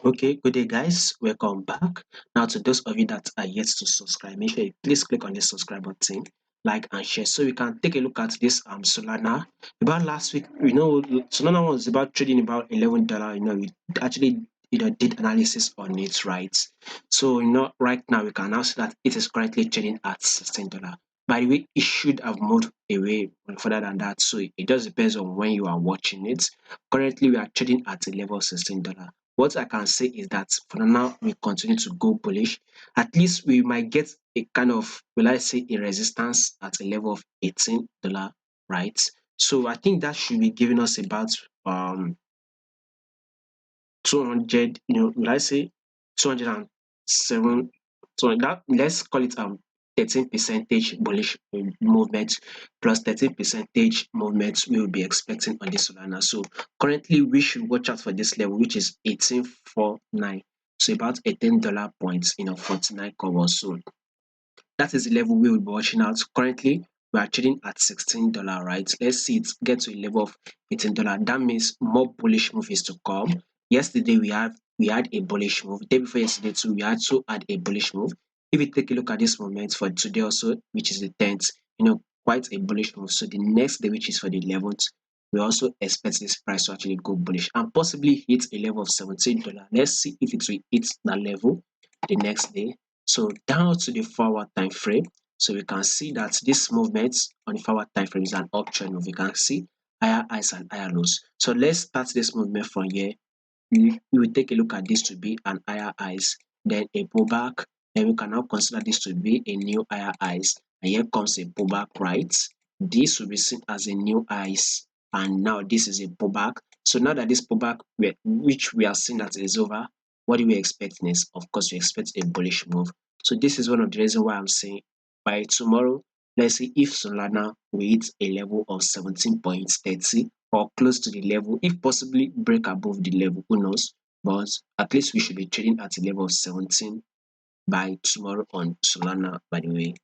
Okay, good day, guys. Welcome back. Now, to those of you that are yet to subscribe, make sure you please click on the subscribe button, like and share, so we can take a look at this Solana. About last week, Solana was about trading about $11. We actually did analysis on it, right? So right now we can now see that it is currently trading at $16. By the way, it should have moved away further than that. So it just depends on when you are watching it. Currently, we are trading at a level of $16. What I can say is that for now, we continue to go bullish. At least we might get a kind of, will I say, a resistance at a level of $18, right? So I think that should be giving us about 200, will I say 207, so that let's call it 13 percentage bullish movement plus 13 percentage movement we will be expecting on this Solana. So currently we should watch out for this level, which is 1849. So about $18 points, 49 covers. So that is the level we will be watching out. Currently, we are trading at $16, right? Let's see it get to a level of $18. That means more bullish move is to come. Yesterday we had a bullish move. The day before yesterday too, we also had a bullish move. If you take a look at this moment for today also, which is the 10th, quite a bullish move. So the next day, which is for the 11th, we also expect this price to actually go bullish and possibly hit a level of $17. Let's see if it will hit that level the next day. So down to the forward time frame, so we can see that this movement on the forward time frame is an uptrend move. We can see higher highs and higher lows. So let's start this movement from here. We will take a look at this to be an higher highs, then a pullback. Then we can now consider this to be a new higher highs. And here comes a pullback, right? This will be seen as a new highs, and now this is a pullback. So now that this pullback, which we are seeing that is over, what do we expect next? Of course, we expect a bullish move. So this is one of the reasons why I'm saying by tomorrow, let's see if Solana will hit a level of 17.30 or close to the level, if possibly break above the level, who knows? But at least we should be trading at a level of 17 by tomorrow on Solana, by the way.